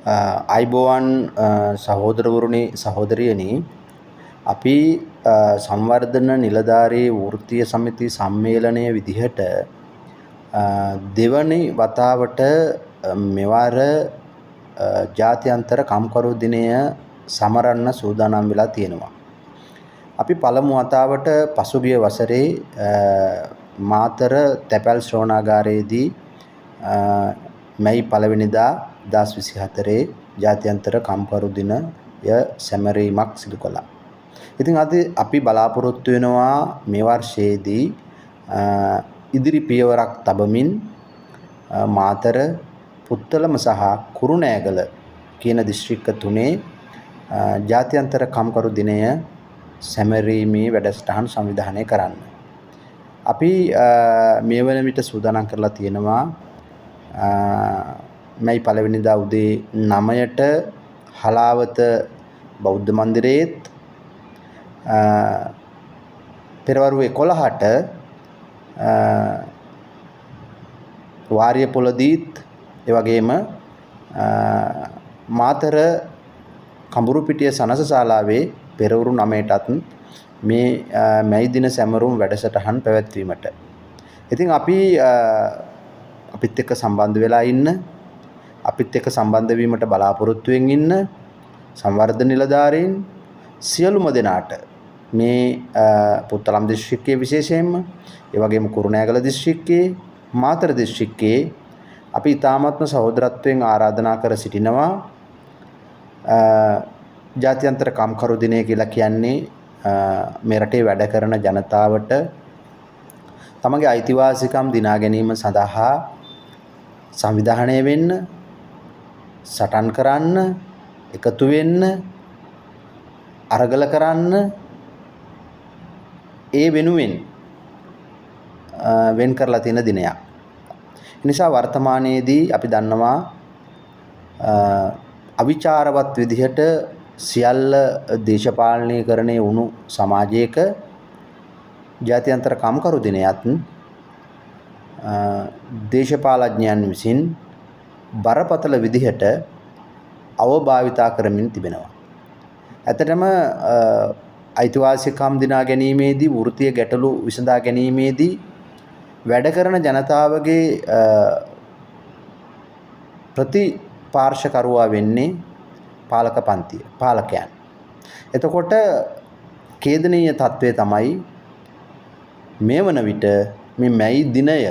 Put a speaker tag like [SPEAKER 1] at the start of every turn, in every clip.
[SPEAKER 1] අයිබෝවන් සහෝදරවරුනි සහෝදරියනි අපි සංවර්ධන නිලධාරී වෘත්තීය සමිති සම්මේලනය විදිහට දෙවනි වතාවට මෙවර ජාත්‍යන්තර කම්කරු දිනය සමරන්න සූදානම් වෙලා තියෙනවා. අපි පළමු වතාවට පසුගිය වසරේ මාතර තැපැල් ශ්‍රවණාගාරයේදී මැයි 1 වෙනිදා 2024 ජාත්‍යන්තර කම්කරු දිනය සැමරීමක් සිදු කළා. ඉතින් අද අපි බලාපොරොත්තු වෙනවා මේ වර්ෂයේදී ඉදිරි පියවරක් තබමින් මාතර පුත්තලම සහ කුරුණෑගල කියන දිස්ත්‍රික්ක තුනේ ජාත්‍යන්තර කම්කරු දිනය සැමරීමේ වැඩසටහන් සංවිධානය කරන්න. අපි මේ වන විට සූදානම් කරලා තියෙනවා මැයි 1 වෙනිදා උදේ 9ට හලාවත බෞද්ධ මන්දිරයේත් පෙරවරු 11ට වාරියපොළදීත් ඒ වගේම මාතර කඹුරුපිටිය සනස ශාලාවේ පෙරවරු 9ටත් මේ මැයි දින සැමරුම් වැඩසටහන් පැවැත්වීමට. ඉතින් අපි අපිත් එක්ක සම්බන්ධ වෙලා ඉන්න, අපිත් එක්ක සම්බන්ධ වීමට බලාපොරොත්තුෙන් ඉන්න සංවර්ධන නිලධාරීන් සියලුම දෙනාට මේ පුත්තලම් දිස්ත්‍රික්කයේ විශේෂයෙන්ම ඒ වගේම කුරුණෑගල දිස්ත්‍රික්කයේ මාතර දිස්ත්‍රික්කයේ අපි ඉතාමත්ම සහෝදරත්වයෙන් ආරාධනා කර සිටිනවා. ජාත්‍යන්තර කම්කරු දිනය කියලා කියන්නේ මේ රටේ වැඩ කරන ජනතාවට තමගේ අයිතිවාසිකම් දිනා ගැනීම සඳහා සංවිධානය වෙන්න, සටන් කරන්න, එකතු වෙන්න, අරගල කරන්න, ඒ වෙනුවෙන් වෙන් කරලා තියෙන දිනයක්. නිසා වර්තමානයේදී අපි දන්නවා අවිචාරවත් විදිහට සියල්ල දේශපාලනීකරණය වුණු සමාජයක ජාත්‍යන්තර කම්කරු දිනයත් දේශපාලඥයන් විසින් බරපතල විදිහට අවභාවිතා කරමින් තිබෙනවා. ඇත්තටම අයිතිවාසිකම් දිනා ගැනීමේදී, වෘත්තීය ගැටලු විසඳා ගැනීමේදී වැඩ කරන ජනතාවගේ ප්‍රතිපාර්ශකරුවා වෙන්නේ පාලක පන්තිය, පාලකයන්. එතකොට ඛේදනීය තත්ත්වය තමයි මේ වන විට මේ මැයි දිනය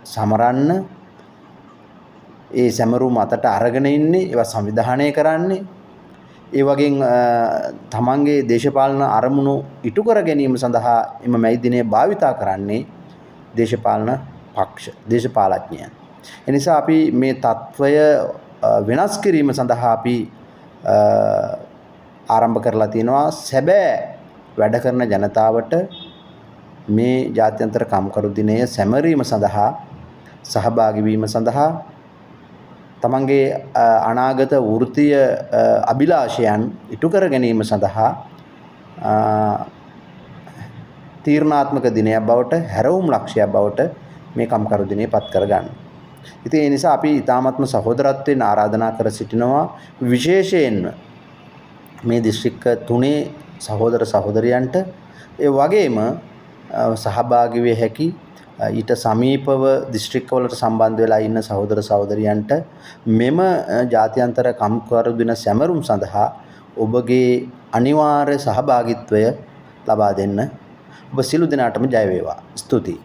[SPEAKER 1] සමරන්න ඒ සැමරුම් අතට අරගෙන ඉන්නේ, ඒවා සංවිධානය කරන්නේ, ඒ වගේම තමන්ගේ දේශපාලන අරමුණු ඉටු කර ගැනීම සඳහා එම මැයි දිනය භාවිතා කරන්නේ දේශපාලන පක්ෂ, දේශපාලඥයන්. එනිසා අපි මේ තත්ත්වය වෙනස් කිරීම සඳහා අපි ආරම්භ කරලා තියෙනවා. සැබෑ වැඩ කරන ජනතාවට මේ ජාත්‍යන්තර කම්කරු දිනය සැමරීම සඳහා, සහභාගී වීම සඳහා, තමන්ගේ අනාගත වෘත්තීය අභිලාෂයන් ඉටු කර ගැනීම සඳහා තීරණාත්මක දිනයක් බවට, හැරවුම් ලක්ෂයක් බවට මේ කම්කරු දිනය පත් කරගන්න. ඉතින් ඒ නිසා අපි ඊ타ත්ම සහෝදරත්වයෙන් ආරාධනා කර සිටිනවා, විශේෂයෙන්ම මේ දිස්ත්‍රික්ක තුනේ සහෝදර සහෝදරියන්ට, ඒ වගේම සහභාගී විය හැකි ඊට සමීපව දිස්ත්‍රික්කවලට සම්බන්ධ වෙලා ඉන්න සහෝදර සහෝදරියන්ට මෙම ජාත්‍යන්තර කම්කරු දින සැමරුම් සඳහා ඔබගේ අනිවාර්ය සහභාගීත්වය ලබා දෙන්න. ඔබ සියලු දෙනාටම ජය වේවා. ස්තුතියි.